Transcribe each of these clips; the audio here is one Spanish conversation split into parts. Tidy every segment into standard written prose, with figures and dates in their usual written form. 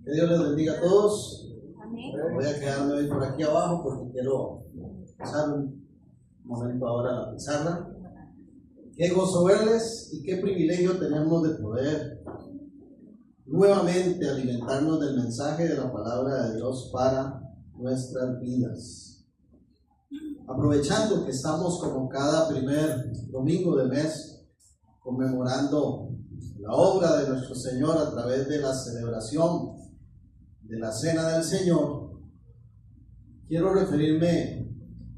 Que Dios les bendiga a todos. Amén. Voy a quedarme hoy por aquí abajo porque quiero pasar un momento ahora a la pizarra. Qué gozo verles y qué privilegio tenemos de poder nuevamente alimentarnos del mensaje de la palabra de Dios para nuestras vidas. Aprovechando que estamos como cada primer domingo de mes conmemorando la obra de nuestro Señor a través de la celebración de la Cena del Señor, quiero referirme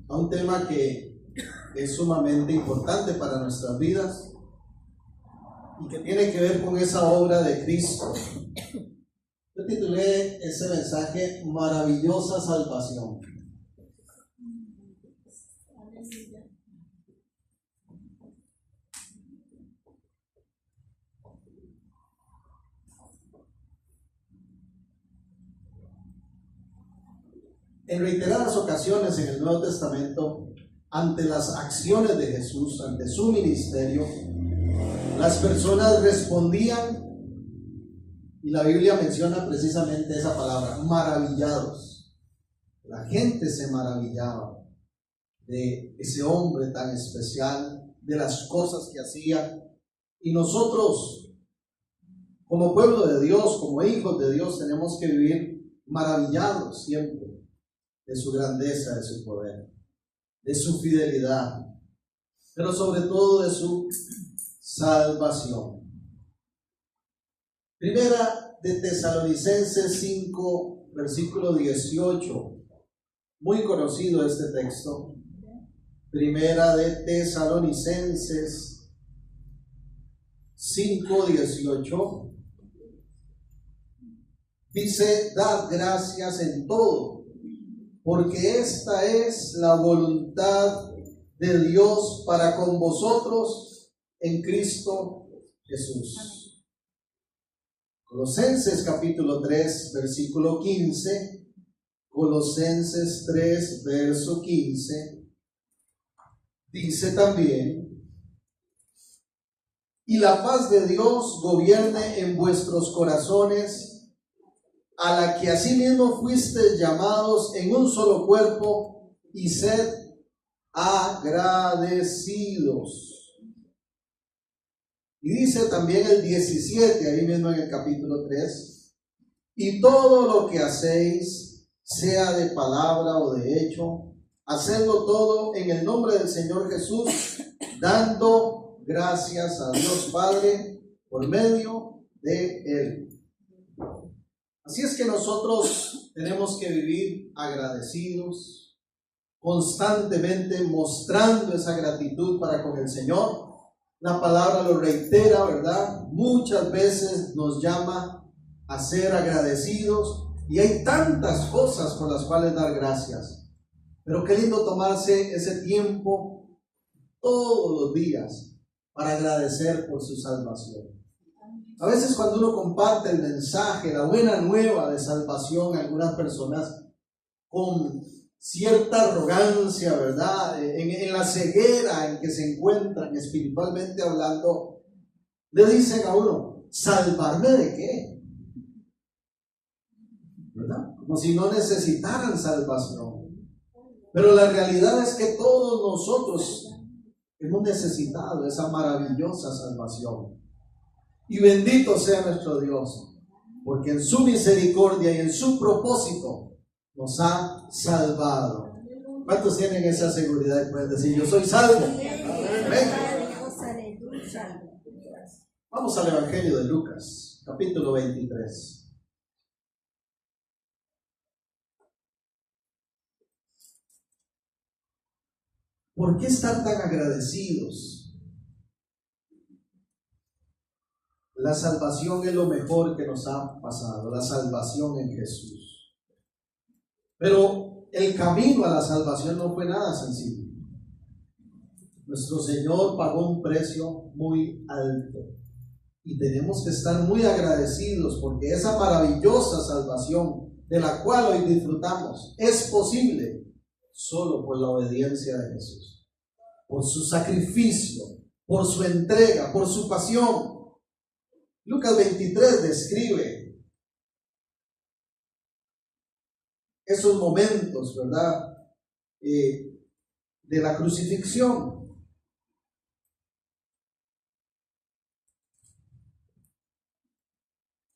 a un tema que es sumamente importante para nuestras vidas y que tiene que ver con esa obra de Cristo. Yo titulé ese mensaje Maravillosa Salvación. En reiteradas ocasiones en el Nuevo Testamento, ante las acciones de Jesús, ante su ministerio, las personas respondían, y la Biblia menciona precisamente esa palabra, maravillados. La gente se maravillaba de ese hombre tan especial, de las cosas que hacía, y nosotros, como pueblo de Dios, como hijos de Dios, tenemos que vivir maravillados siempre de su grandeza, de su poder, de su fidelidad, pero sobre todo de su salvación. Primera de Tesalonicenses 5, versículo 18, muy conocido este texto. Primera de Tesalonicenses 5, 18, dice: dad gracias en todo, porque esta es la voluntad de Dios para con vosotros en Cristo Jesús. Colosenses capítulo 3, versículo 15. Colosenses 3, verso 15. Dice también: y la paz de Dios gobierne en vuestros corazones, a la que asimismo fuisteis llamados en un solo cuerpo, y sed agradecidos. Y dice también el 17, ahí mismo en el capítulo 3, y todo lo que hacéis, sea de palabra o de hecho, hacedlo todo en el nombre del Señor Jesús, dando gracias a Dios Padre por medio de Él. Así es que nosotros tenemos que vivir agradecidos, constantemente mostrando esa gratitud para con el Señor. La palabra lo reitera, ¿verdad? Muchas veces nos llama a ser agradecidos y hay tantas cosas por las cuales dar gracias. Pero qué lindo tomarse ese tiempo todos los días para agradecer por su salvación. A veces cuando uno comparte el mensaje, la buena nueva de salvación, algunas personas con cierta arrogancia, ¿verdad? En la ceguera en que se encuentran espiritualmente hablando, le dicen a uno: ¿salvarme de qué? ¿Verdad? Como si no necesitaran salvación. Pero la realidad es que todos nosotros hemos necesitado esa maravillosa salvación. Y bendito sea nuestro Dios, porque en su misericordia y en su propósito nos ha salvado. ¿Cuántos tienen esa seguridad y pueden decir: yo soy salvo? Amén. Vamos al Evangelio de Lucas, capítulo 23. ¿Por qué estar tan agradecidos? La salvación es lo mejor que nos ha pasado, la salvación en Jesús. Pero el camino a la salvación no fue nada sencillo. Nuestro Señor pagó un precio muy alto y tenemos que estar muy agradecidos porque esa maravillosa salvación de la cual hoy disfrutamos es posible solo por la obediencia de Jesús, por su sacrificio, por su entrega, por su pasión. Lucas 23 describe esos momentos, ¿verdad? De la crucifixión.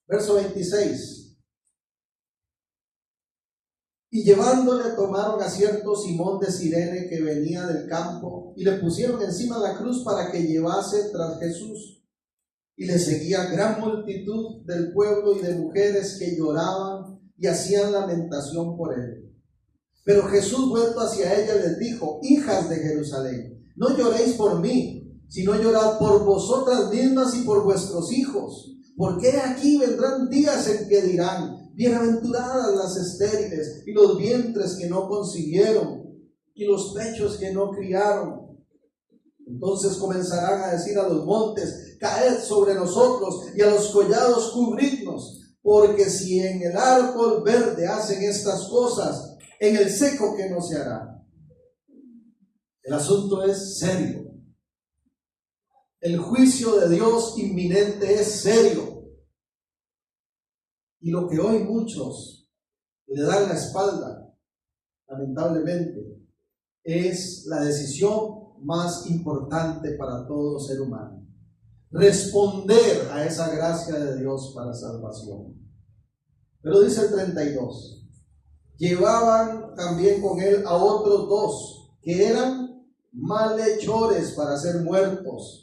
Verso 26. Y llevándole tomaron a cierto Simón de Cirene que venía del campo y le pusieron encima la cruz para que llevase tras Jesús. Y le seguía gran multitud del pueblo y de mujeres que lloraban y hacían lamentación por él. Pero Jesús, vuelto hacia ella, les dijo: hijas de Jerusalén, no lloréis por mí, sino llorad por vosotras mismas y por vuestros hijos. Porque aquí vendrán días en que dirán: bienaventuradas las estériles y los vientres que no concibieron y los pechos que no criaron. Entonces comenzarán a decir a los montes: caed sobre nosotros, y a los collados cubridnos. Porque si en el árbol verde hacen estas cosas, en el seco ¿qué no se hará? El asunto es serio. El juicio de Dios inminente es serio. Y lo que hoy muchos le dan la espalda, lamentablemente, es la decisión más importante para todo ser humano: responder a esa gracia de Dios para salvación. Pero dice el 32, llevaban también con él a otros dos que eran malhechores para ser muertos.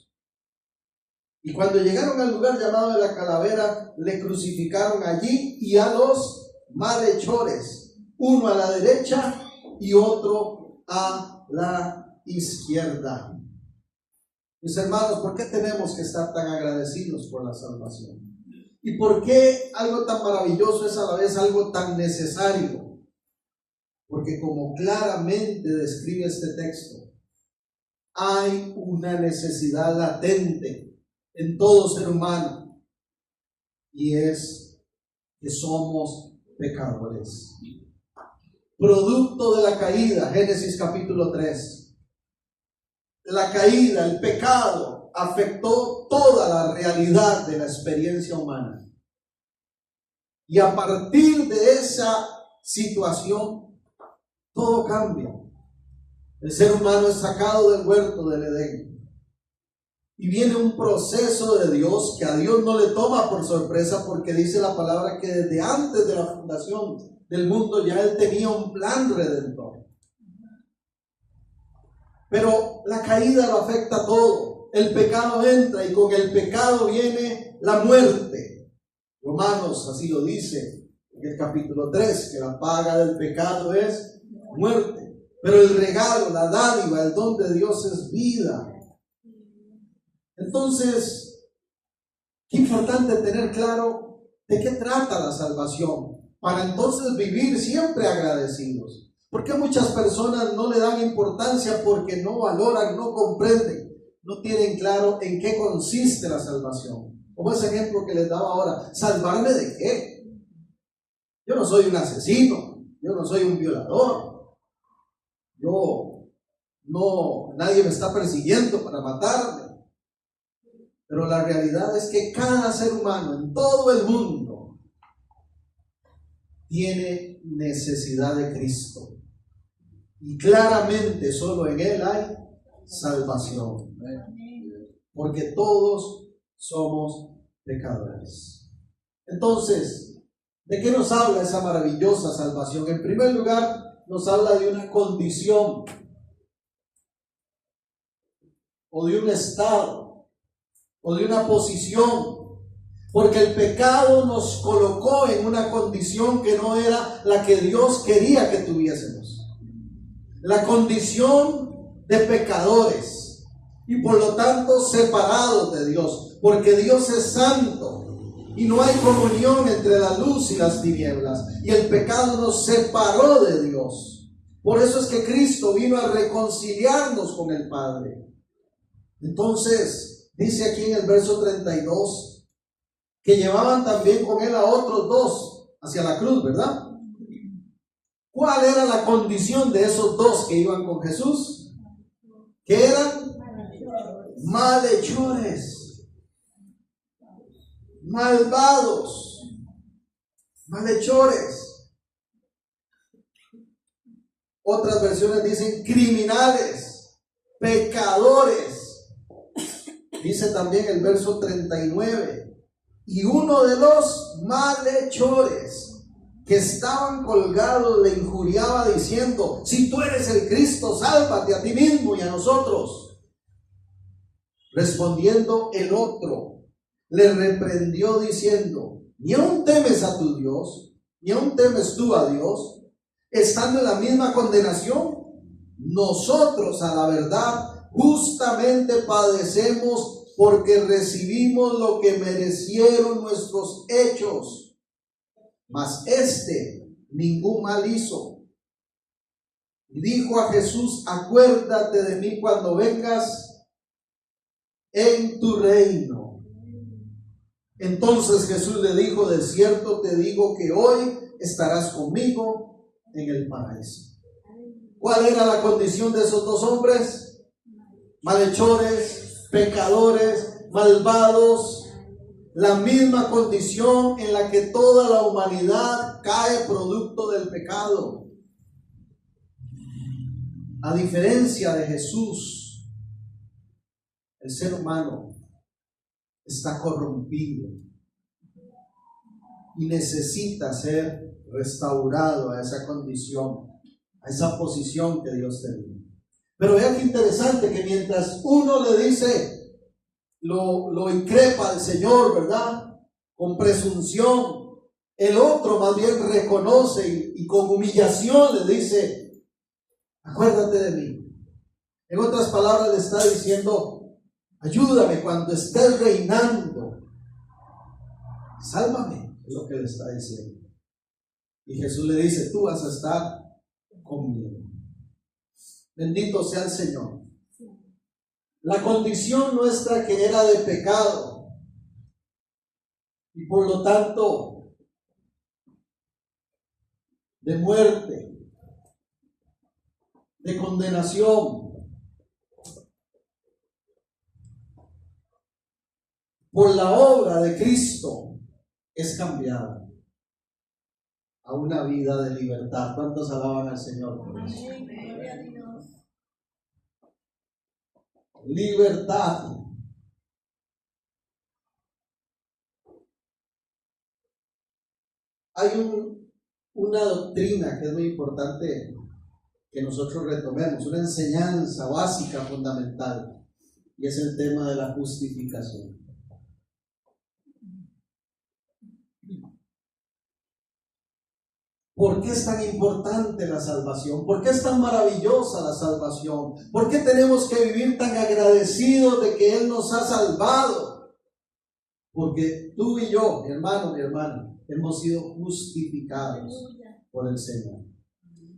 Y cuando llegaron al lugar llamado de la Calavera, le crucificaron allí y a los malhechores, uno a la derecha y otro a la izquierda. Mis hermanos, ¿por qué tenemos que estar tan agradecidos por la salvación? ¿Y por qué algo tan maravilloso es a la vez algo tan necesario? Porque como claramente describe este texto, hay una necesidad latente en todo ser humano, y es que somos pecadores. Producto de la caída, Génesis capítulo 3. La caída, el pecado, afectó toda la realidad de la experiencia humana. Y a partir de esa situación, todo cambia. El ser humano es sacado del huerto del Edén. Y viene un proceso de Dios que a Dios no le toma por sorpresa, porque dice la palabra que desde antes de la fundación del mundo ya Él tenía un plan redentor. Pero la caída lo afecta todo. El pecado entra y con el pecado viene la muerte. Romanos así lo dice en el capítulo 3, que la paga del pecado es muerte. Pero el regalo, la dádiva, el don de Dios es vida. Entonces, qué importante tener claro de qué trata la salvación, para entonces vivir siempre agradecidos. Porque muchas personas no le dan importancia porque no valoran, no comprenden, no tienen claro en qué consiste la salvación. Como ese ejemplo que les daba ahora: ¿salvarme de qué? Yo no soy un asesino, yo no soy un violador, nadie me está persiguiendo para matarme. Pero la realidad es que cada ser humano en todo el mundo tiene necesidad de Cristo. Y claramente solo en Él hay salvación. Porque todos somos pecadores. Entonces, ¿de qué nos habla esa maravillosa salvación? En primer lugar, nos habla de una condición o de un estado o de una posición, porque el pecado nos colocó en una condición que no era la que Dios quería que tuviésemos, la condición de pecadores y por lo tanto separados de Dios, porque Dios es santo y no hay comunión entre la luz y las tinieblas, y el pecado nos separó de Dios. Por eso es que Cristo vino a reconciliarnos con el Padre. Entonces dice aquí en el verso 32 que llevaban también con él a otros dos hacia la cruz, ¿verdad? ¿Cuál era la condición de esos dos que iban con Jesús? Que eran malhechores, malvados, malhechores. Otras versiones dicen criminales, pecadores. Dice también el verso 39. Y uno de los malhechores que estaban colgados le injuriaba diciendo: si tú eres el Cristo, sálvate a ti mismo y a nosotros. Respondiendo el otro, le reprendió diciendo: ¿ni aún temes a tu Dios? ¿Ni aún temes tú a Dios, estando en la misma condenación? Nosotros, a la verdad, justamente padecemos porque recibimos lo que merecieron nuestros hechos, mas ningún mal hizo. Y dijo a Jesús: acuérdate de mí cuando vengas en tu reino. Entonces Jesús le dijo: de cierto te digo que hoy estarás conmigo en el paraíso. ¿Cuál era la condición de esos dos hombres? Malhechores, pecadores, malvados. La misma condición en la que toda la humanidad cae producto del pecado. A diferencia de Jesús, el ser humano está corrompido y necesita ser restaurado a esa condición, a esa posición que Dios tenía. Pero vean qué interesante que mientras uno le dice, lo increpa al Señor, ¿verdad?, con presunción, el otro más bien reconoce y con humillación le dice: acuérdate de mí. En otras palabras, le está diciendo: ayúdame cuando estés reinando, sálvame, es lo que le está diciendo. Y Jesús le dice: tú vas a estar conmigo. Bendito sea el Señor. La condición nuestra que era de pecado y por lo tanto de muerte, de condenación, por la obra de Cristo es cambiada a una vida de libertad. ¿Cuántos alaban al Señor por eso? Libertad. Hay una doctrina que es muy importante que nosotros retomemos, una enseñanza básica, fundamental, y es el tema de la justificación. ¿Por qué es tan importante la salvación? ¿Por qué es tan maravillosa la salvación? ¿Por qué tenemos que vivir tan agradecidos de que Él nos ha salvado? Porque tú y yo, mi hermano, mi hermana, hemos sido justificados por el Señor.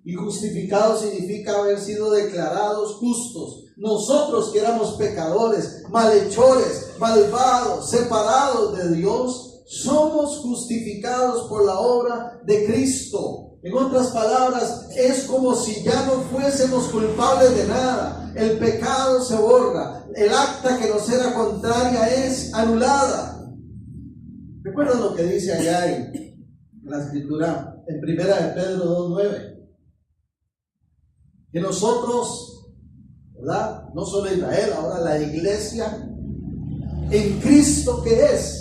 Y justificados significa haber sido declarados justos. Nosotros que éramos pecadores, malhechores, malvados, separados de Dios, somos justificados por la obra de Cristo. En otras palabras, es como si ya no fuésemos culpables de nada. El pecado se borra. El acta que nos era contraria es anulada. ¿Recuerdan lo que dice allá en la Escritura, en 1 de Pedro 2:9? Que nosotros, ¿verdad?, no solo Israel, ahora la iglesia, en Cristo, que es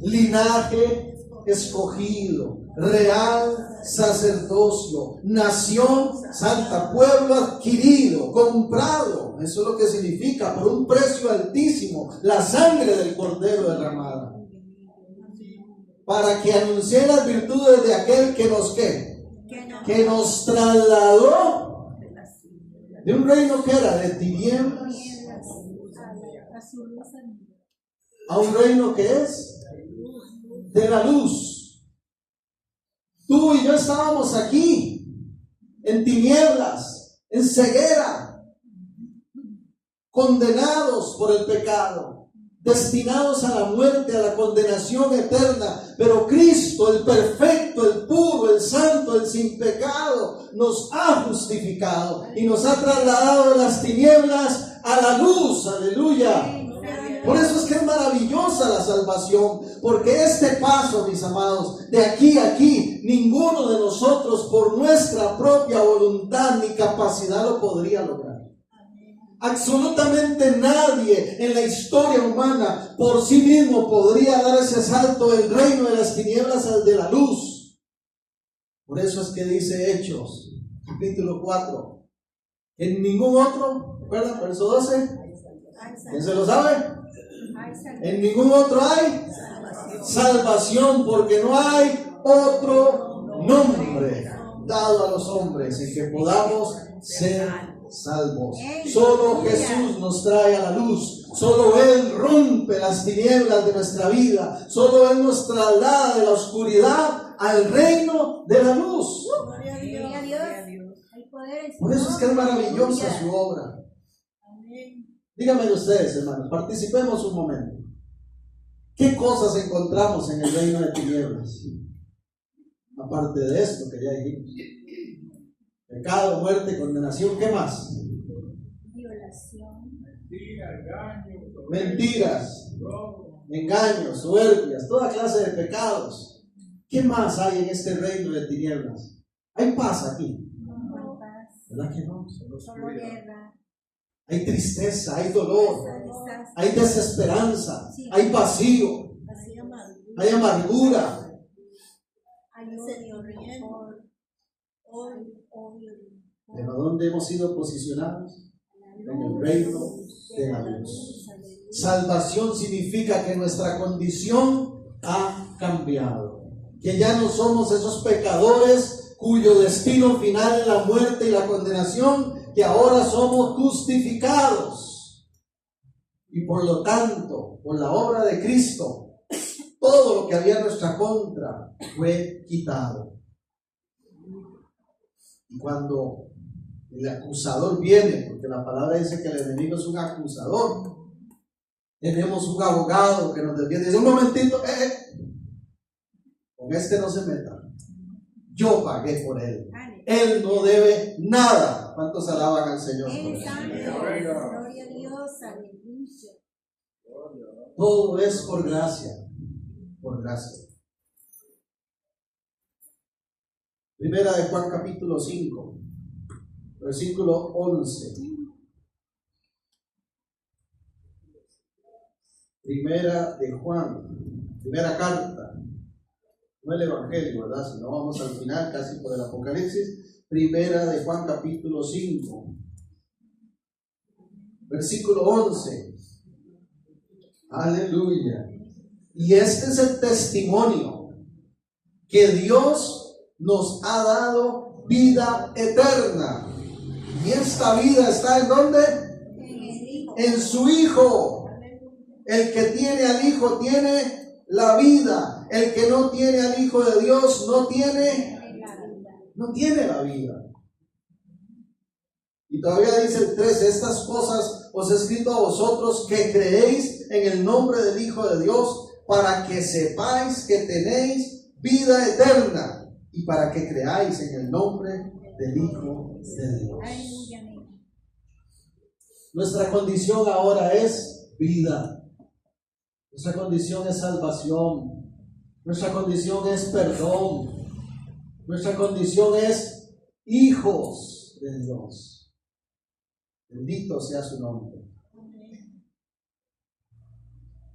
linaje escogido, real sacerdocio, nación santa, pueblo adquirido, comprado. Eso es lo que significa, por un precio altísimo, la sangre del Cordero derramada, para que anuncie las virtudes de aquel que nos que nos trasladó de un reino que era de tinieblas a un reino que es de la luz. Tú y yo estábamos aquí en tinieblas, en ceguera, condenados por el pecado, destinados a la muerte, a la condenación eterna. Pero Cristo, el perfecto, el puro, el santo, el sin pecado, nos ha justificado y nos ha trasladado de las tinieblas a la luz. Aleluya. Por eso es que es maravillosa la salvación, porque este paso, mis amados, de aquí a aquí, ninguno de nosotros por nuestra propia voluntad ni capacidad lo podría lograr. Absolutamente nadie en la historia humana por sí mismo podría dar ese salto del reino de las tinieblas al de la luz. Por eso es que dice Hechos, capítulo 4, en ningún otro, ¿recuerdan? Verso 12, ¿quién se lo sabe? En ningún otro hay salvación, porque no hay otro nombre dado a los hombres en que podamos ser salvos. Solo Jesús nos trae a la luz. Solo Él rompe las tinieblas de nuestra vida. Solo Él nos traslada de la oscuridad al reino de la luz. Por eso es que es maravillosa su obra. Díganme ustedes, hermanos, participemos un momento. ¿Qué cosas encontramos en el reino de tinieblas? Aparte de esto que ya dijimos. Pecado, muerte, condenación, ¿qué más? Violación. Mentiras, engaños, soberbias, toda clase de pecados. ¿Qué más hay en este reino de tinieblas? ¿Hay paz aquí? No, paz. ¿Verdad que no? Solo guerra. Hay tristeza, hay dolor, hay desesperanza, hay vacío, hay amargura. ¿Pero dónde hemos sido posicionados? En el reino de la luz. Salvación significa que nuestra condición ha cambiado, que ya no somos esos pecadores cuyo destino final es la muerte y la condenación, que ahora somos justificados. Y por lo tanto, por la obra de Cristo, todo lo que había en nuestra contra fue quitado. Y cuando el acusador viene, porque la palabra dice que el enemigo es un acusador, tenemos un abogado que nos defiende. Dice, un momentito, con este no se meta. Yo pagué por él. Él no debe nada. ¿Cuántos alaban al Señor? Gloria a Dios, aleluya. Todo es por gracia. Por gracia. Primera de Juan capítulo 5, versículo 11. Primera de Juan, primera carta, no el Evangelio, ¿verdad? Si no vamos al final, casi por el Apocalipsis. Primera de Juan capítulo 5, versículo 11. Aleluya. Y este es el testimonio que Dios nos ha dado vida eterna. Y esta vida está ¿en dónde? En su Hijo. El que tiene al Hijo tiene la vida. El que no tiene al Hijo de Dios no tiene la vida. Y todavía dice el 13, estas cosas os he escrito a vosotros que creéis en el nombre del Hijo de Dios, para que sepáis que tenéis vida eterna y para que creáis en el nombre del Hijo de Dios. Nuestra condición ahora es vida. Nuestra condición es salvación. Nuestra condición es perdón. Nuestra condición es hijos de Dios. Bendito sea su nombre.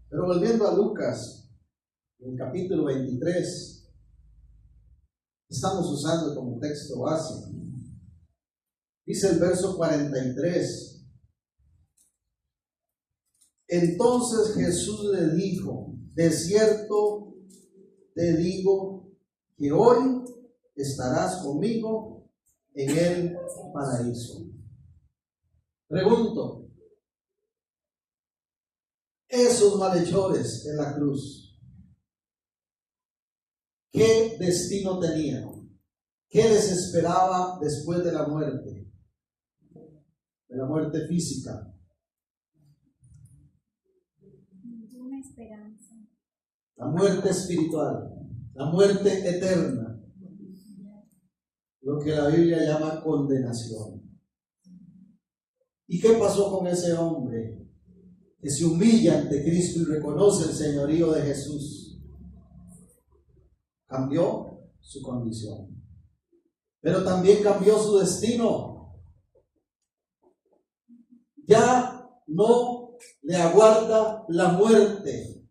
Pero volviendo a Lucas, en el capítulo 23, estamos usando como texto base. Dice el verso 43. Entonces Jesús le dijo, de cierto te digo que hoy estarás conmigo en el paraíso. Pregunto, esos malhechores en la cruz, ¿qué destino tenían? ¿Qué les esperaba después de la muerte? De la muerte física. Ninguna esperanza. La muerte espiritual, la muerte eterna, lo que la Biblia llama condenación. ¿Y qué pasó con ese hombre que se humilla ante Cristo y reconoce el señorío de Jesús, cambió su condición, pero también cambió su destino. Ya no le aguarda la muerte,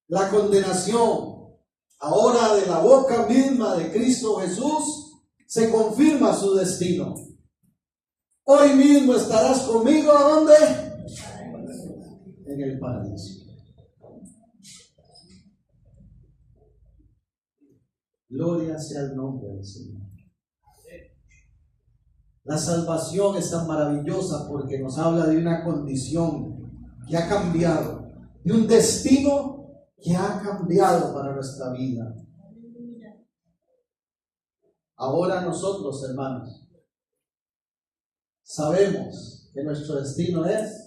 la condenación. Ahora de la boca misma de Cristo Jesús se confirma su destino. Hoy mismo estarás conmigo, ¿a dónde? En el paraíso. Gloria sea el nombre del Señor. La salvación es tan maravillosa porque nos habla de una condición que ha cambiado, de un destino que ha cambiado para nuestra vida. Ahora nosotros, hermanos, sabemos que nuestro destino es,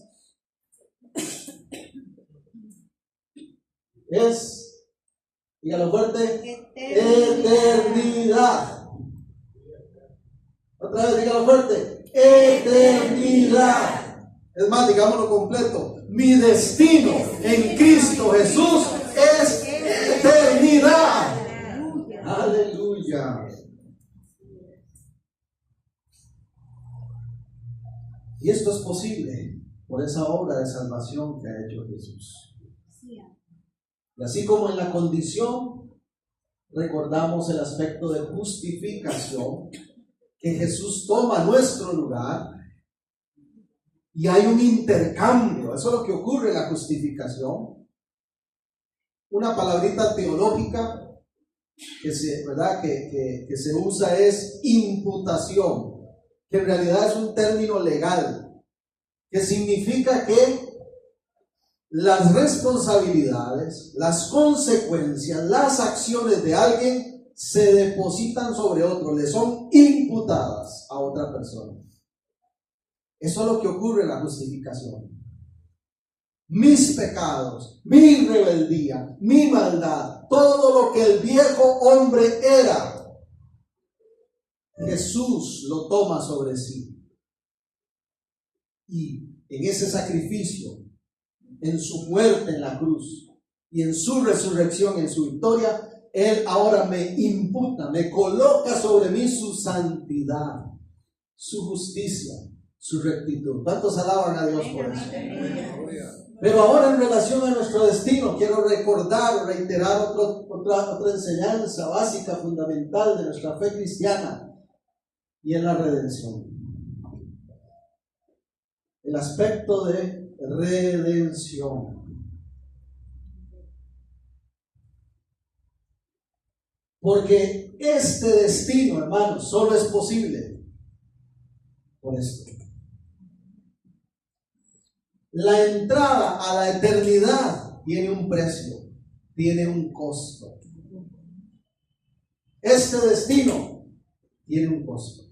dígalo fuerte, eternidad. Otra vez, dígalo fuerte, eternidad. Es más, digámoslo completo, mi destino en Cristo Jesús es eternidad. Aleluya. Y esto es posible por esa obra de salvación que ha hecho Jesús. Y así como en la condición recordamos el aspecto de justificación, que Jesús toma nuestro lugar y hay un intercambio. Eso es lo que ocurre en la justificación. Una palabrita teológica que se usa es imputación, que en realidad es un término legal, que significa que las responsabilidades, las consecuencias, las acciones de alguien se depositan sobre otro, le son imputadas a otra persona. Eso es lo que ocurre en la justificación. Mis pecados, mi rebeldía, mi maldad, todo lo que el viejo hombre era, Jesús lo toma sobre sí. Y en ese sacrificio, en su muerte en la cruz y en su resurrección, en su victoria, Él ahora me imputa, me coloca sobre mí su santidad, su justicia, su rectitud. ¿Cuántos alaban a Dios por eso? Pero ahora en relación a nuestro destino, quiero recordar o reiterar otra enseñanza básica, fundamental de nuestra fe cristiana, y es la redención. El aspecto de redención. Porque este destino, hermanos, solo es posible por esto. La entrada a la eternidad tiene un precio, tiene un costo. Este destino tiene un costo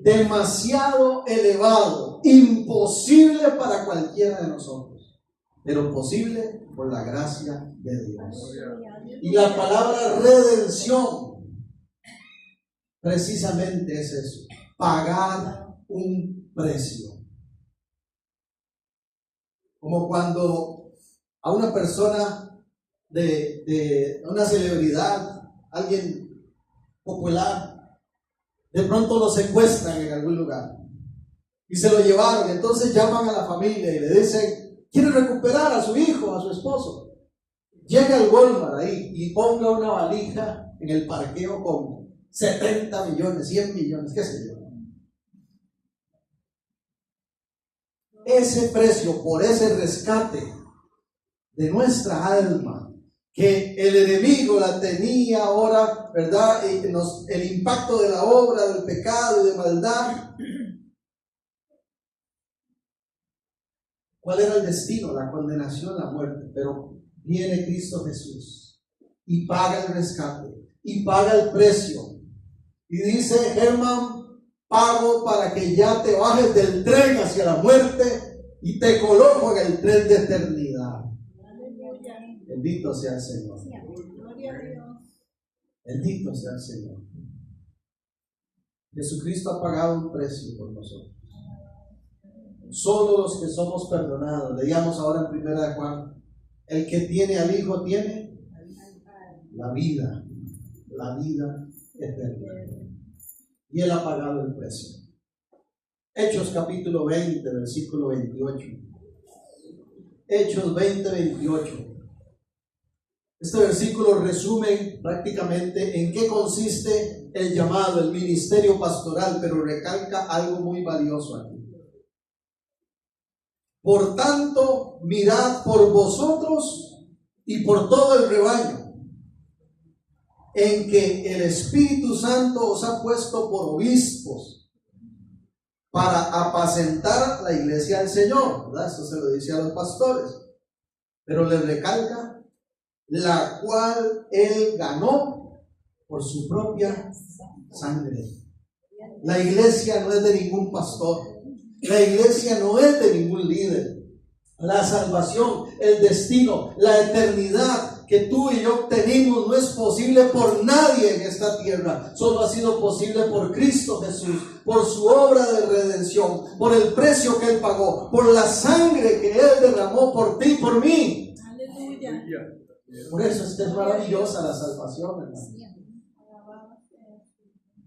demasiado elevado, imposible para cualquiera de nosotros, pero posible por la gracia de Dios. Y la palabra redención precisamente es eso, pagar un precio. Como cuando a una persona de una celebridad, alguien popular, de pronto lo secuestran en algún lugar y se lo llevaron. Entonces llaman a la familia y le dicen: quieren recuperar a su hijo, a su esposo. Llega al Walmart ahí y ponga una valija en el parqueo con 70 millones, 100 millones, qué sé yo. Ese precio por ese rescate de nuestra alma, que el enemigo la tenía ahora, ¿verdad? El impacto de la obra, del pecado y de maldad. ¿Cuál era el destino? La condenación, la muerte. Pero viene Cristo Jesús y paga el rescate y paga el precio. Y dice: Germán, pago para que ya te bajes del tren hacia la muerte y te coloco en el tren de eternidad. Bendito sea el Señor. Bendito sea el Señor. Jesucristo ha pagado un precio por nosotros. solo los que somos perdonados. Leíamos ahora en 1 de Juan, el que tiene al Hijo tiene la vida eterna. Y Él ha pagado el precio. Hechos capítulo 20, versículo 28. Hechos 20, 28. Este versículo resume prácticamente en qué consiste el llamado, el ministerio pastoral, pero recalca algo muy valioso aquí. Por tanto, mirad por vosotros y por todo el rebaño, en que el Espíritu Santo os ha puesto por obispos para apacentar la iglesia del Señor, ¿verdad? Esto se lo dice a los pastores, pero les recalca la cual Él ganó por su propia sangre. La iglesia no es de ningún pastor, la iglesia no es de ningún líder. La salvación, el destino, la eternidad que tú y yo obtenimos no es posible por nadie en esta tierra. Solo ha sido posible por Cristo Jesús, por su obra de redención, por el precio que Él pagó, por la sangre que Él derramó por ti y por mí. Aleluya. Por eso es que es maravillosa la salvación, hermano.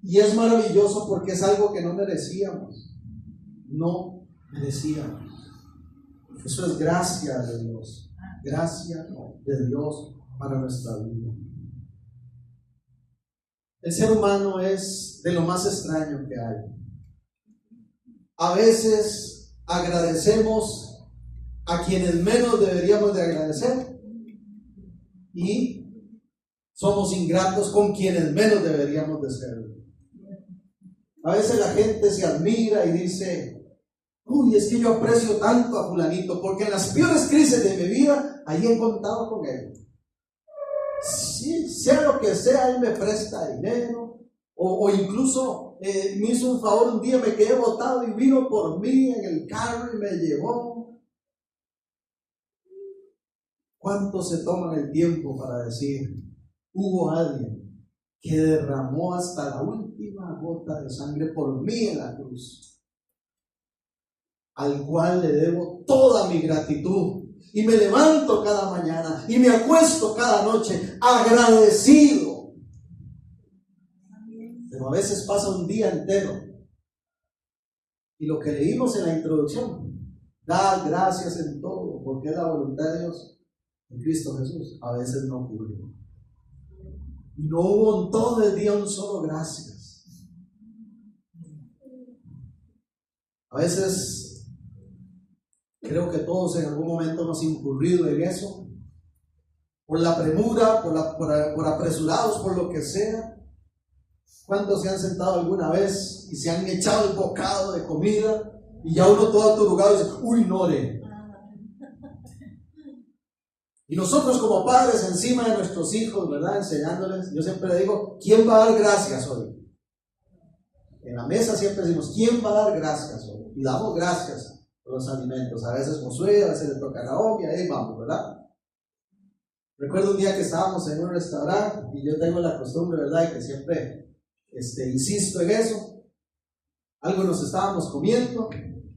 Y es maravilloso porque es algo que no merecíamos. No merecíamos. Eso es gracia de Dios. Gracia de Dios para nuestra vida. El ser humano es de lo más extraño que hay. A veces agradecemos a quienes menos deberíamos de agradecer y somos ingratos con quienes menos deberíamos de ser. A veces la gente se admira y dice: uy, es que yo aprecio tanto a fulanito, porque en las peores crisis de mi vida, ahí he contado con él. Sí, sea lo que sea, él me presta dinero, o incluso me hizo un favor un día, me quedé botado y vino por mí en el carro y me llevó. ¿Cuántos se toman el tiempo para decir: hubo alguien que derramó hasta la última gota de sangre por mí en la cruz, al cual le debo toda mi gratitud, y me levanto cada mañana y me acuesto cada noche agradecido? Pero a veces pasa un día entero y lo que leímos en la introducción, dar gracias en todo porque es la voluntad de Dios en Cristo Jesús, a veces no ocurre. No hubo en todo el día un solo gracias. A veces creo que todos en algún momento hemos incurrido en eso, por la premura, por apresurados, por lo que sea. ¿Cuántos se han sentado alguna vez y se han echado el bocado de comida y ya uno todo aturugado dice: uy, no oré? Y nosotros como padres encima de nuestros hijos, ¿verdad? Enseñándoles, yo siempre digo: ¿quién va a dar gracias hoy? En la mesa siempre decimos: ¿quién va a dar gracias hoy? Y damos gracias por los alimentos. A veces Josué, a veces le toca a Naomi, ahí vamos, ¿verdad? Recuerdo un día que estábamos en un restaurante y yo tengo la costumbre, ¿verdad? Y que siempre insisto en eso. Algo nos estábamos comiendo,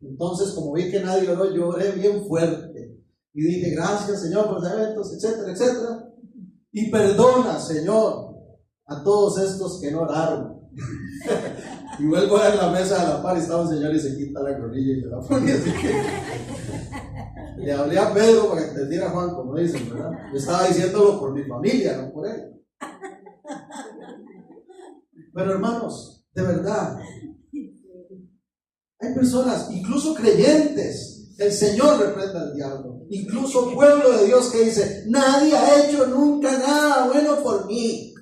entonces como vi que nadie oró, yo oré bien fuerte. Y dije: gracias, Señor, por los eventos, etcétera, etcétera. Y perdona, Señor, a todos estos que no oraron. Y vuelvo a ver la mesa de la par y estaba un señor y se quita la gorrilla y se la pone así. Le hablé a Pedro para que entendiera a Juan, como dicen, ¿verdad? Yo estaba diciéndolo por mi familia, no por él. Pero hermanos, de verdad, hay personas, incluso creyentes, el Señor reprenda al diablo. Incluso pueblo de Dios que dice: nadie ha hecho nunca nada bueno por mí.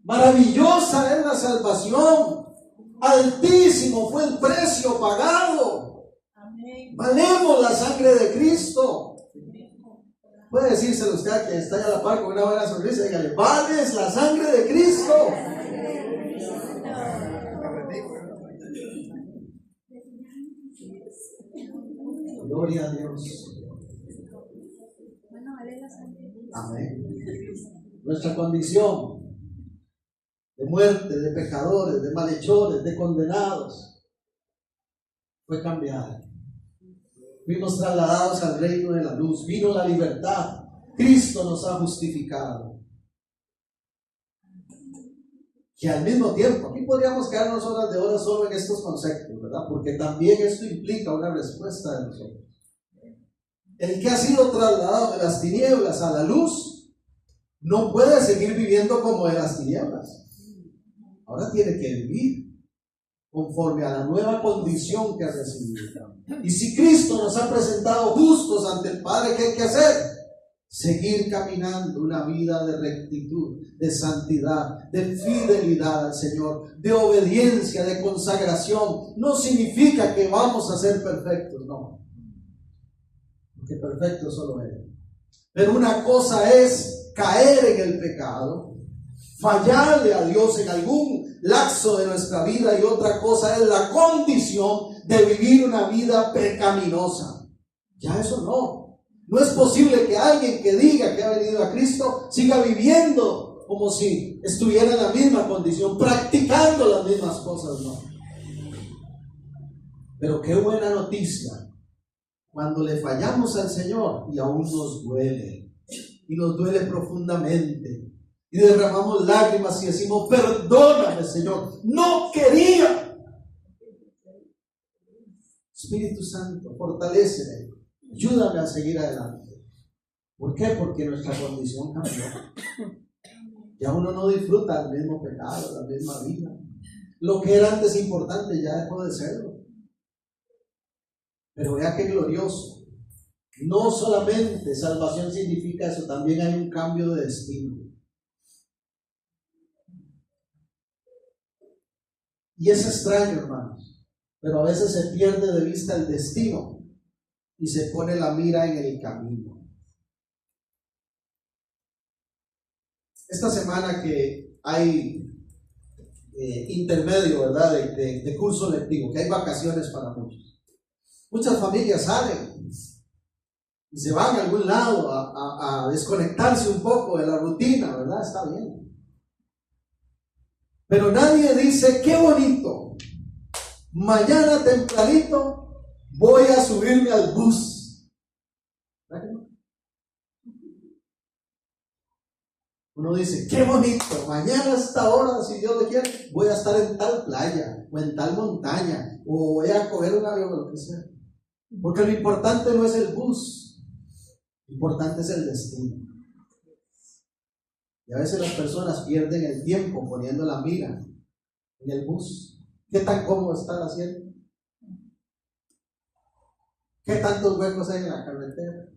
Maravillosa es la salvación. Altísimo fue el precio pagado. Valemos la sangre de Cristo. Puede decírselo usted a quien está allá a la par con una buena sonrisa. Dígale: vales la sangre de Cristo. Gloria a Dios. Amén. Nuestra condición de muerte, de pecadores, de malhechores, de condenados fue cambiada. Fuimos trasladados al reino de la luz. Vino la libertad. Cristo nos ha justificado. Y al mismo tiempo, aquí podríamos quedarnos horas de horas solo en estos conceptos, ¿verdad? Porque también esto implica una respuesta de nosotros. El que ha sido trasladado de las tinieblas a la luz no puede seguir viviendo como de las tinieblas. Ahora tiene que vivir conforme a la nueva condición que ha recibido. Y si Cristo nos ha presentado justos ante el Padre, ¿qué hay que hacer? Seguir caminando una vida de rectitud, de santidad, de fidelidad al Señor, de obediencia, de consagración. No significa que vamos a ser perfectos, no. Porque perfecto solo Él. Pero una cosa es caer en el pecado, fallarle a Dios en algún lapso de nuestra vida, y otra cosa es la condición de vivir una vida pecaminosa. Ya eso no. No es posible que alguien que diga que ha venido a Cristo siga viviendo como si estuviera en la misma condición, practicando las mismas cosas, no. Pero qué buena noticia cuando le fallamos al Señor y aún nos duele, y nos duele profundamente, y derramamos lágrimas y decimos: perdóname, Señor, no quería. Espíritu Santo, fortaléceme, ayúdame a seguir adelante. ¿Por qué? Porque nuestra condición cambió. Ya uno no disfruta el mismo pecado, la misma vida. Lo que era antes importante ya dejó de serlo. Pero vea qué glorioso. No solamente salvación significa eso, también hay un cambio de destino. Y es extraño, hermanos, pero a veces se pierde de vista el destino y se pone la mira en el camino. Esta semana que hay intermedio, ¿verdad?, de curso lectivo, que hay vacaciones para muchos. Muchas familias salen y se van a algún lado a desconectarse un poco de la rutina, ¿verdad? Está bien. Pero nadie dice: qué bonito, mañana tempranito voy a subirme al bus. ¿Verdad que no? Uno dice: qué bonito, mañana a esta hora, si Dios le quiere, voy a estar en tal playa o en tal montaña, o voy a coger un avión o lo que sea. Porque lo importante no es el bus, lo importante es el destino. Y a veces las personas pierden el tiempo poniendo la mira en el bus. ¿Qué tan cómodo está el asiento? ¿Qué tantos huecos hay en la carretera?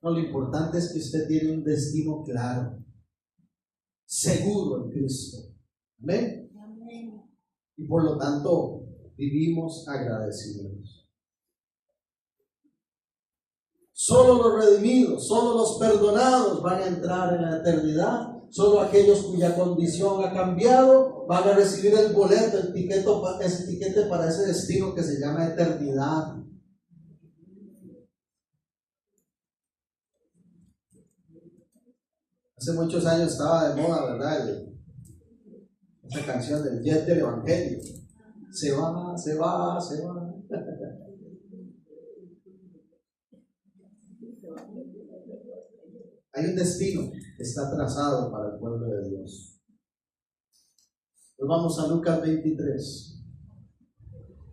No, lo importante es que usted tiene un destino claro, seguro en Cristo. ¿Amén? Amén. Y por lo tanto vivimos agradecidos. Solo los redimidos, solo los perdonados van a entrar en la eternidad. Solo aquellos cuya condición ha cambiado van a recibir el boleto, el tiquete para ese destino que se llama eternidad. Hace muchos años estaba de moda, ¿verdad? Esa canción del jet del evangelio. Se va, se va, se va. Hay un destino que está trazado para el pueblo de Dios. Nos vamos a Lucas 23,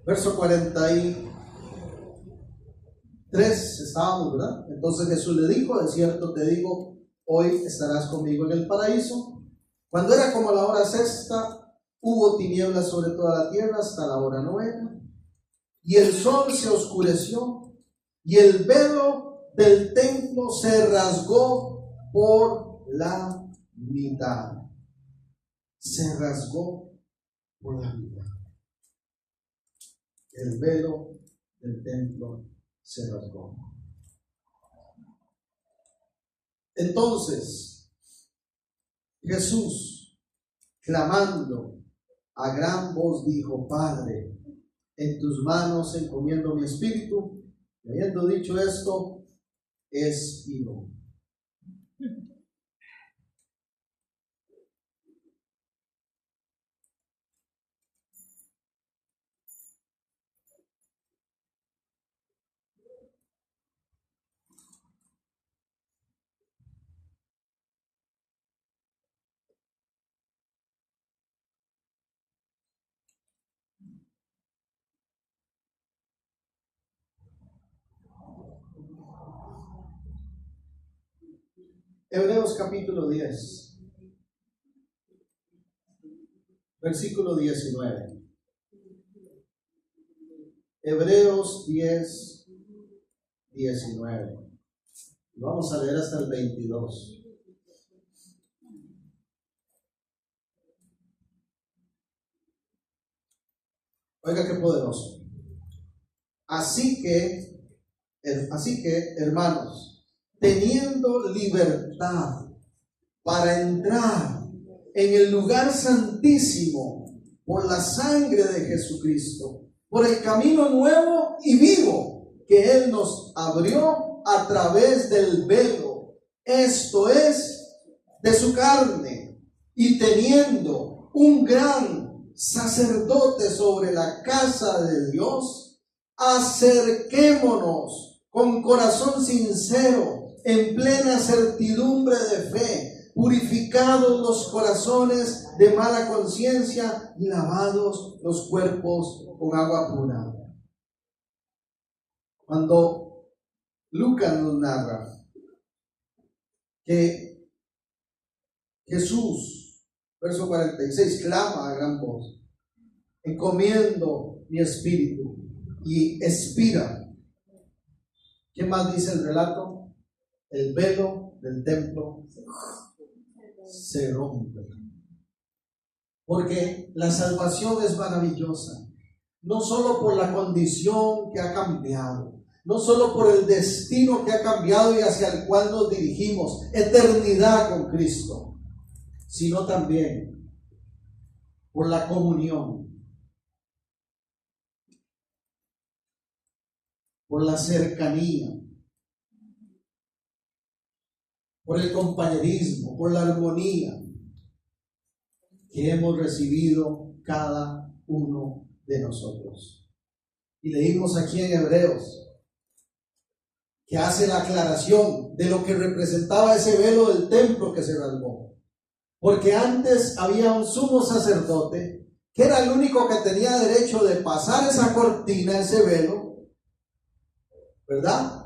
verso 43. Estábamos, ¿verdad? Entonces Jesús le dijo: de cierto te digo, hoy estarás conmigo en el paraíso. Cuando era como la hora sexta, hubo tinieblas sobre toda la tierra hasta la hora novena, y el sol se oscureció, y el velo del templo se rasgó por la mitad. Se rasgó por la mitad. El velo del templo se rasgó. Entonces Jesús, clamando a gran voz, dijo: Padre, en tus manos encomiendo mi espíritu. Y habiendo dicho esto, expiró. Hebreos capítulo 10, versículo 19. Hebreos 10, 19. Vamos a leer hasta el 22. Oiga qué poderoso. Así que, hermanos, teniendo libertad para entrar en el lugar santísimo por la sangre de Jesucristo, por el camino nuevo y vivo que Él nos abrió a través del velo, esto es, de su carne, y teniendo un gran sacerdote sobre la casa de Dios, acerquémonos con corazón sincero, en plena certidumbre de fe, purificados los corazones de mala conciencia y lavados los cuerpos con agua pura. Cuando Lucas nos narra que Jesús, verso 46, clama a gran voz, encomiendo mi espíritu, y expira. ¿Qué más dice el relato? El velo del templo se rompe. Porque la salvación es maravillosa, no solo por la condición que ha cambiado, no solo por el destino que ha cambiado y hacia el cual nos dirigimos, eternidad con Cristo, sino también por la comunión, por la cercanía, por el compañerismo, por la armonía que hemos recibido cada uno de nosotros. Y leímos aquí en Hebreos que hace la aclaración de lo que representaba ese velo del templo que se rasgó. Porque antes había un sumo sacerdote que era el único que tenía derecho de pasar esa cortina, ese velo, ¿verdad?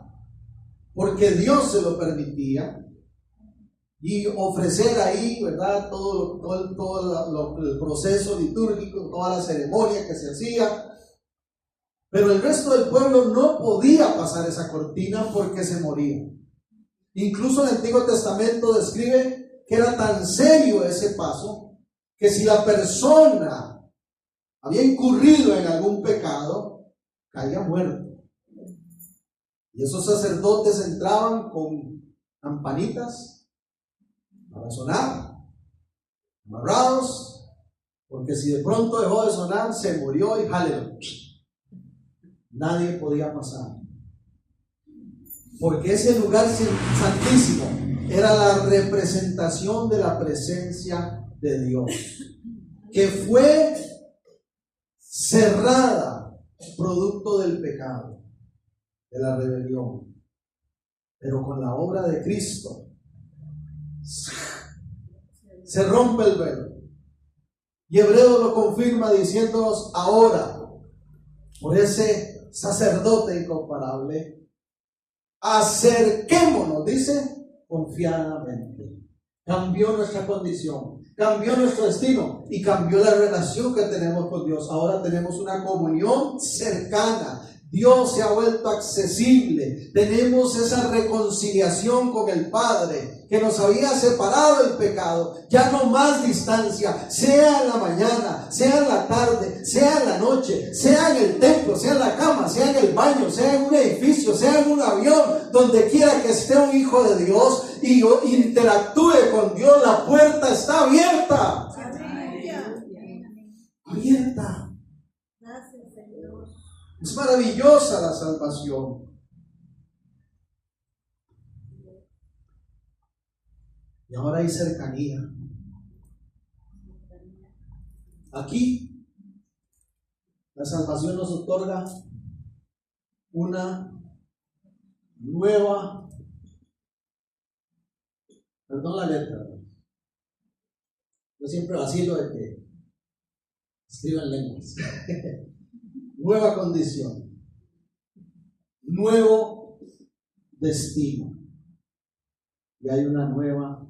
Porque Dios se lo permitía, y ofrecer ahí, ¿verdad? Todo el proceso litúrgico, toda la ceremonia que se hacía. Pero el resto del pueblo no podía pasar esa cortina porque se moría. Incluso el Antiguo Testamento describe que era tan serio ese paso que si la persona había incurrido en algún pecado, caía muerto. Y esos sacerdotes entraban con campanitas para sonar, amarrados, porque si de pronto dejó de sonar, se murió y jaleo. Nadie podía pasar. Porque ese lugar santísimo era la representación de la presencia de Dios, que fue cerrada producto del pecado, de la rebelión. Pero con la obra de Cristo se rompe el velo. Y Hebreo lo confirma diciéndonos ahora, por ese sacerdote incomparable, acerquémonos, dice, confiadamente. Cambió nuestra condición, cambió nuestro destino y cambió la relación que tenemos con Dios. Ahora tenemos una comunión cercana. Dios se ha vuelto accesible. Tenemos esa reconciliación con el Padre que nos había separado del pecado. Ya no más distancia, sea en la mañana, sea en la tarde, sea en la noche, sea en el templo, sea en la cama, sea en el baño, sea en un edificio, sea en un avión, donde quiera que esté un hijo de Dios y interactúe con Dios, la puerta está abierta. Abierta. Es maravillosa la salvación. Y ahora hay cercanía. Aquí la salvación nos otorga una nueva, perdón la letra, yo siempre vacilo de que escriban lenguas. Nueva condición, nuevo destino. y hay una nueva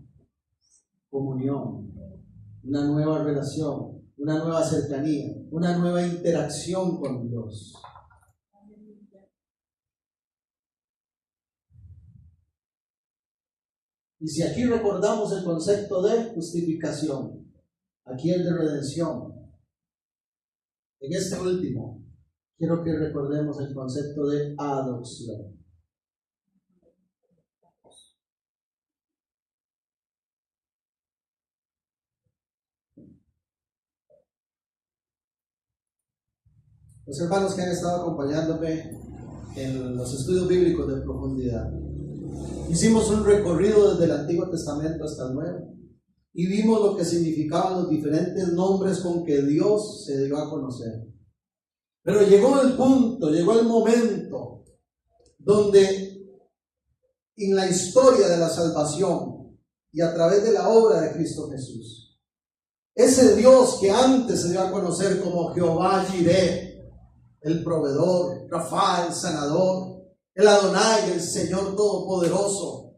comunión, una nueva relación, una nueva cercanía, una nueva interacción con Dios. Y si aquí recordamos el concepto de justificación, aquí el de redención, en este último, quiero que recordemos el concepto de adopción. Los hermanos que han estado acompañándome en los estudios bíblicos de profundidad, hicimos un recorrido desde el Antiguo Testamento hasta el Nuevo y vimos lo que significaban los diferentes nombres con que Dios se dio a conocer. Pero llegó el punto, llegó el momento donde en la historia de la salvación y a través de la obra de Cristo Jesús, ese Dios que antes se dio a conocer como Jehová Jireh, el proveedor, Rafa, el sanador, el Adonai, el Señor Todopoderoso,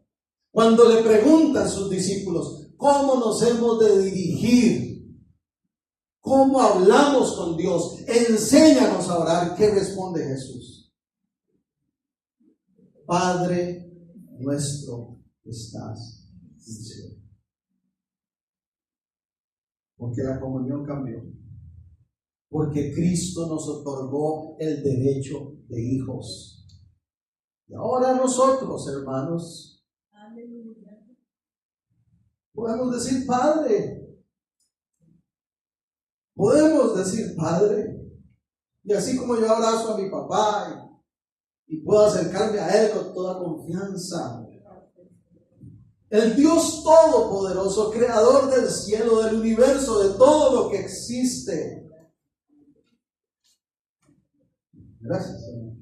cuando le preguntan sus discípulos, ¿cómo nos hemos de dirigir? ¿Cómo hablamos con Dios? Enséñanos a orar. ¿Qué responde Jesús? Padre nuestro que estás en el cielo. Porque la comunión cambió. Porque Cristo nos otorgó el derecho de hijos. Y ahora nosotros, hermanos, podemos decir Padre. Podemos decir Padre. Y así como yo abrazo a mi papá y puedo acercarme a Él con toda confianza, el Dios Todopoderoso, creador del cielo, del universo, de todo lo que existe. Gracias, Señor.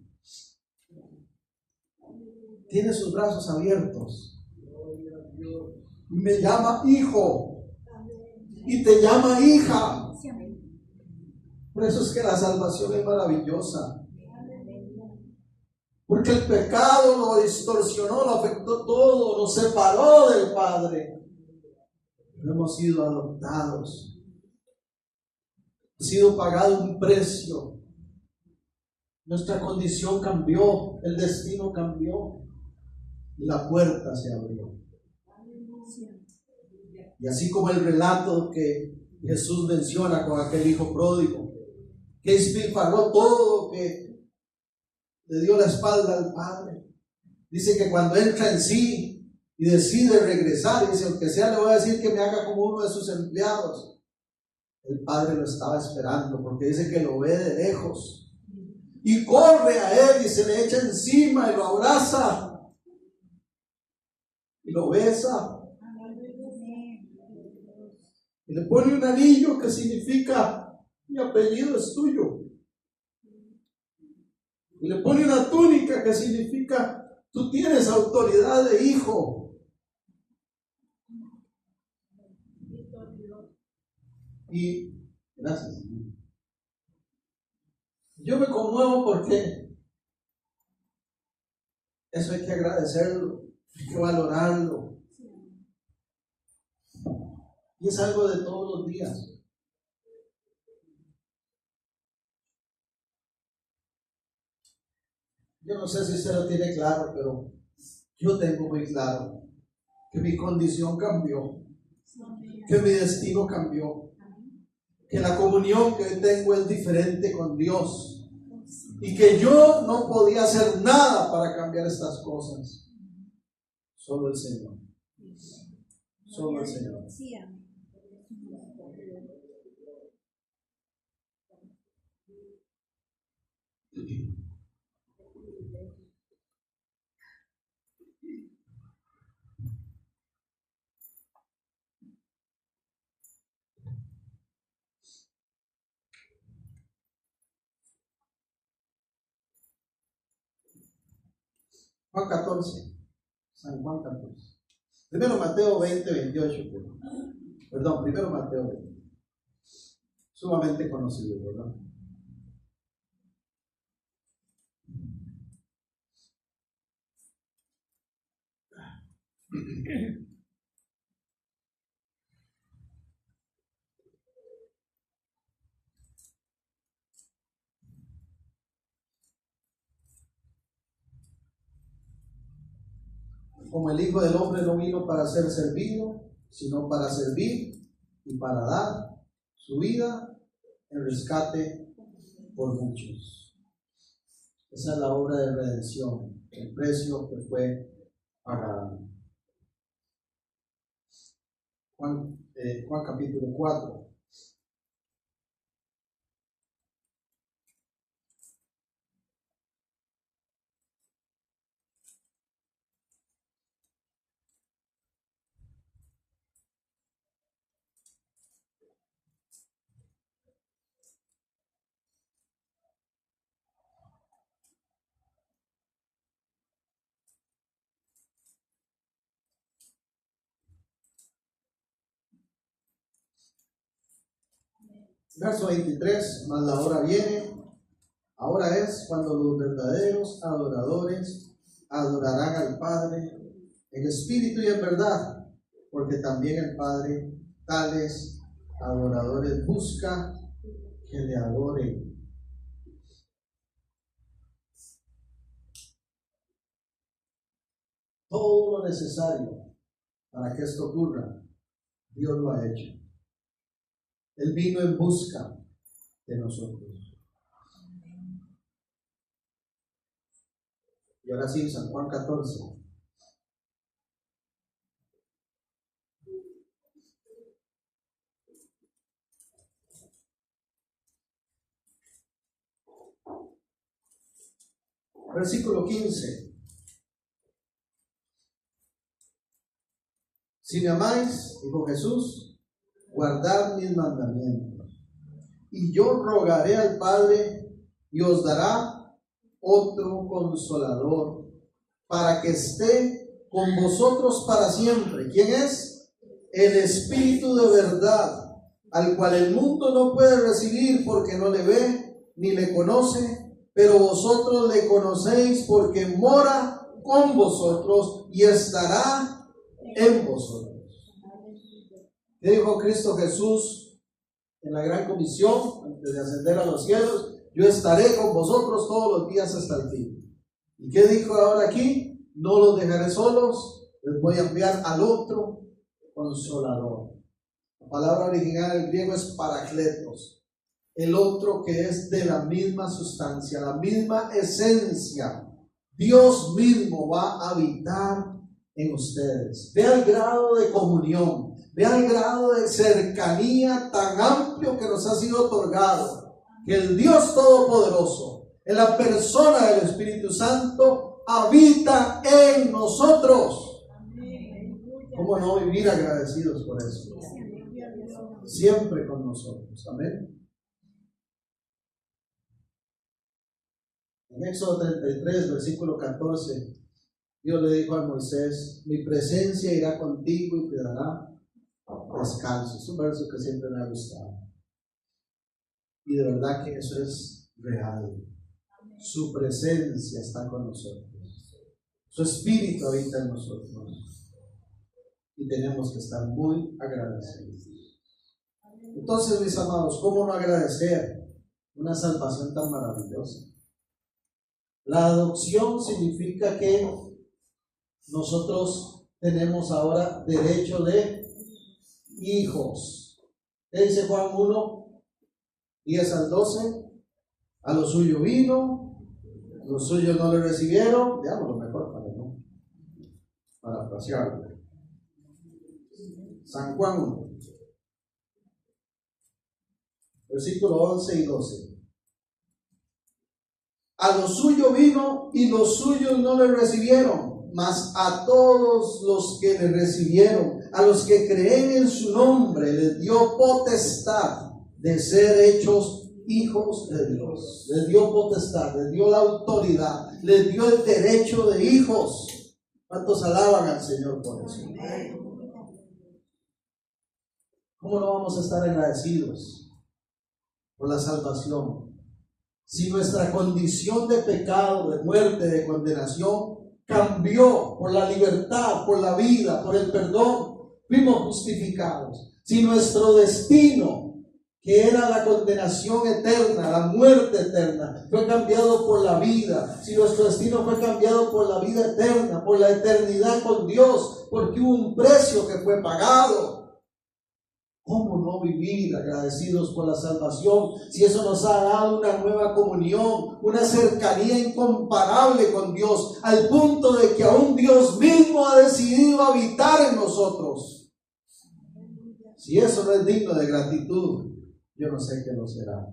Tiene sus brazos abiertos. Y me llama hijo. Y te llama hija. Por eso es que la salvación es maravillosa. Porque el pecado lo distorsionó, lo afectó todo, nos separó del Padre. Pero hemos sido adoptados. Ha sido pagado un precio. Nuestra condición cambió, el destino cambió y la puerta se abrió. Y así como el relato que Jesús menciona con aquel hijo pródigo, que despilfarró todo, que le dio la espalda al Padre. Dice que cuando entra en sí y decide regresar, dice, aunque sea le voy a decir que me haga como uno de sus empleados. El Padre lo estaba esperando porque dice que lo ve de lejos. Y corre a Él y se le echa encima y lo abraza. Y lo besa. Y le pone un anillo que significa, mi apellido es tuyo. Y le pone una túnica que significa, tú tienes autoridad de hijo. Y gracias. Yo me conmuevo porque eso hay que agradecerlo, hay que valorarlo. Y es algo de todos los días. Yo no sé si usted lo tiene claro, pero yo tengo muy claro que mi condición cambió, que mi destino cambió, que la comunión que hoy tengo es diferente con Dios y que yo no podía hacer nada para cambiar estas cosas. Solo el Señor. Solo el Señor. Juan 14, San Juan 14. Primero Mateo 20, 28. Perdón, primero Mateo 20. Sumamente conocido, ¿verdad? Como el Hijo del Hombre no vino para ser servido, sino para servir y para dar su vida en rescate por muchos. Esa es la obra de redención, el precio que fue pagado. Juan capítulo 4. Verso 23, mas la hora viene, ahora es cuando los verdaderos adoradores adorarán al Padre en espíritu y en verdad, porque también el Padre tales adoradores busca que le adoren. Todo lo necesario para que esto ocurra, Dios lo ha hecho. Él vino en busca de nosotros. Y ahora sí, San Juan 14. Versículo 15. Si me amáis, dijo Jesús, guardad mis mandamientos. Y yo rogaré al Padre y os dará otro consolador para que esté con vosotros para siempre. ¿Quién es? El Espíritu de verdad, al cual el mundo no puede recibir porque no le ve ni le conoce, pero vosotros le conocéis porque mora con vosotros y estará en vosotros. ¿Qué dijo Cristo Jesús en la gran comisión antes de ascender a los cielos? Yo estaré con vosotros todos los días hasta el fin. ¿Y qué dijo ahora aquí? No los dejaré solos, les voy a enviar al otro consolador. La palabra original en griego es parakletos, el otro que es de la misma sustancia, la misma esencia. Dios mismo va a habitar en ustedes. Vea el grado de comunión, vea el grado de cercanía tan amplio que nos ha sido otorgado, que el Dios Todopoderoso, en la persona del Espíritu Santo, habita en nosotros. ¿Cómo no vivir agradecidos por eso? Siempre con nosotros. Amén. En Éxodo 33, versículo 14, Dios le dijo a Moisés: mi presencia irá contigo y te dará descanso. Es un verso que siempre me ha gustado. Y de verdad que eso es real. Su presencia está con nosotros. Su espíritu habita en nosotros. Y tenemos que estar muy agradecidos. Entonces, mis amados, ¿cómo no agradecer una salvación tan maravillosa? La adopción significa que nosotros tenemos ahora derecho de hijos. ¿Qué dice Juan 1, 10 al 12? A lo suyo vino, los suyos no le recibieron. Veamos lo mejor para no parafrasearlo. San Juan 1, versículo 11 y 12. A lo suyo vino y los suyos no le recibieron, mas a todos los que le recibieron, a los que creen en su nombre, les dio potestad de ser hechos hijos de Dios. Les dio potestad, les dio la autoridad, les dio el derecho de hijos. ¿Cuántos alaban al Señor por eso? ¿Cómo no vamos a estar agradecidos por la salvación? Si nuestra condición de pecado, de muerte, de condenación cambió por la libertad, por la vida, por el perdón, fuimos justificados. Si nuestro destino, que era la condenación eterna, la muerte eterna, fue cambiado por la vida, si nuestro destino fue cambiado por la vida eterna, por la eternidad con Dios, porque hubo un precio que fue pagado, ¿cómo no vivir agradecidos por la salvación si eso nos ha dado una nueva comunión, una cercanía incomparable con Dios, al punto de que aún Dios mismo ha decidido habitar en nosotros? Si eso no es digno de gratitud, yo no sé qué lo será.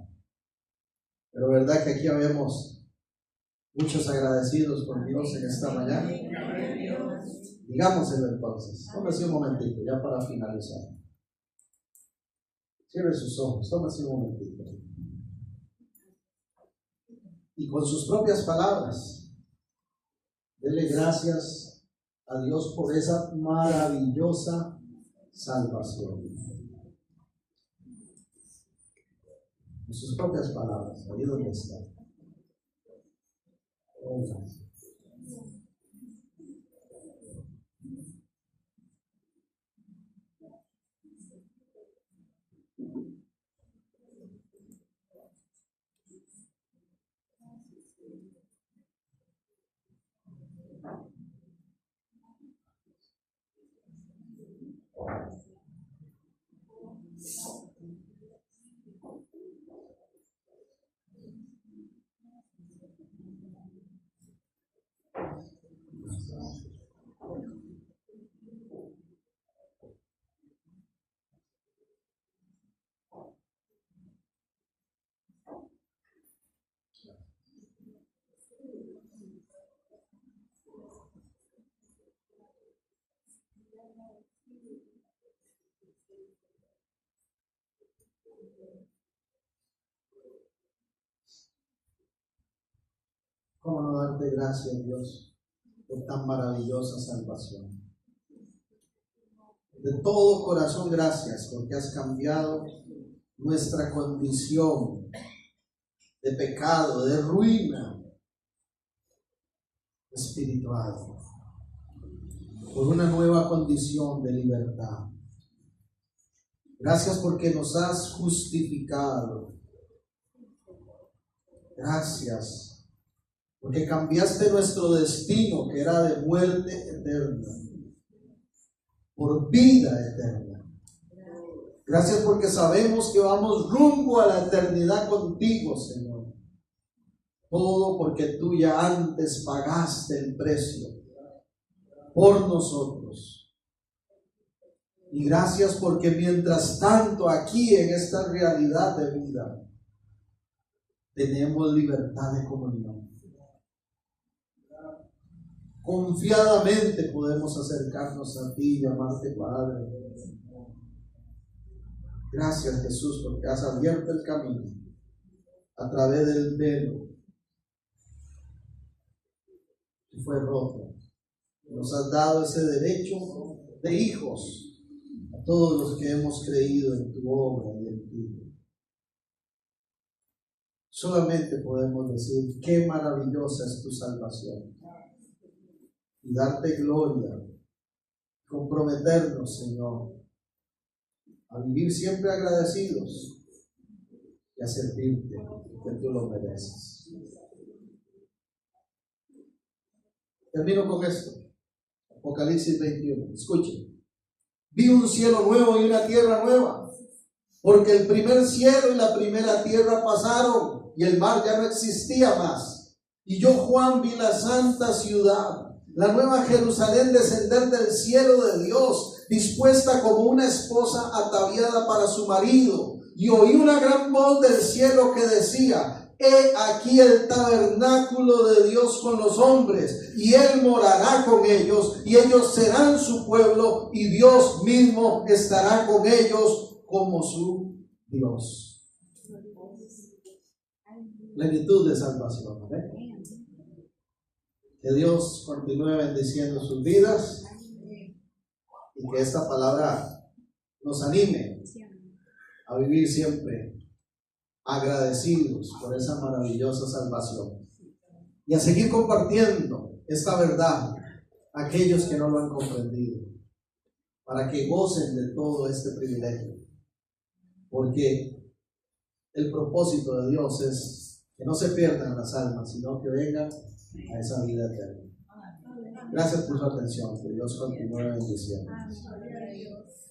Pero verdad que aquí habemos muchos agradecidos con Dios en esta mañana. Digámoselo entonces. Tómese un momentito ya para finalizar. Cierre sus ojos, tómese un momentito. Y con sus propias palabras, dele gracias a Dios por esa maravillosa salvación. En sus propias palabras, ahí donde está. ¿Cómo no darte gracias, Dios, por tan maravillosa salvación? De todo corazón, gracias, porque has cambiado nuestra condición de pecado, de ruina espiritual, por una nueva condición de libertad. Gracias porque nos has justificado. Gracias porque cambiaste nuestro destino, que era de muerte eterna, por vida eterna. Gracias porque sabemos que vamos rumbo a la eternidad contigo, Señor. Todo porque tú ya antes pagaste el precio por nosotros. Y gracias porque mientras tanto aquí en esta realidad de vida tenemos libertad de comunión. Confiadamente podemos acercarnos a ti y llamarte Padre. Gracias, Jesús, porque has abierto el camino a través del velo que fue roto. Nos has dado ese derecho de hijos a todos los que hemos creído en tu obra y en ti. Solamente podemos decir qué maravillosa es tu salvación y darte gloria, comprometernos, Señor, a vivir siempre agradecidos y a servirte, que tú lo mereces. Termino con esto. Apocalipsis 21. Escuchen. Vi un cielo nuevo y una tierra nueva, porque el primer cielo y la primera tierra pasaron y el mar ya no existía más. Y yo, Juan, vi la santa ciudad, la nueva Jerusalén, descender del cielo de Dios, dispuesta como una esposa ataviada para su marido. Y oí una gran voz del cielo que decía: he aquí el tabernáculo de Dios con los hombres, y Él morará con ellos, y ellos serán su pueblo, y Dios mismo estará con ellos como su Dios. Plenitud de salvación. ¿Amén? Que Dios continúe bendiciendo sus vidas y que esta palabra nos anime a vivir siempre agradecidos por esa maravillosa salvación y a seguir compartiendo esta verdad a aquellos que no lo han comprendido, para que gocen de todo este privilegio. Porque el propósito de Dios es que no se pierdan las almas, sino que vengan a esa vida eterna. Gracias por su atención. Que Dios continúe bendiciendo.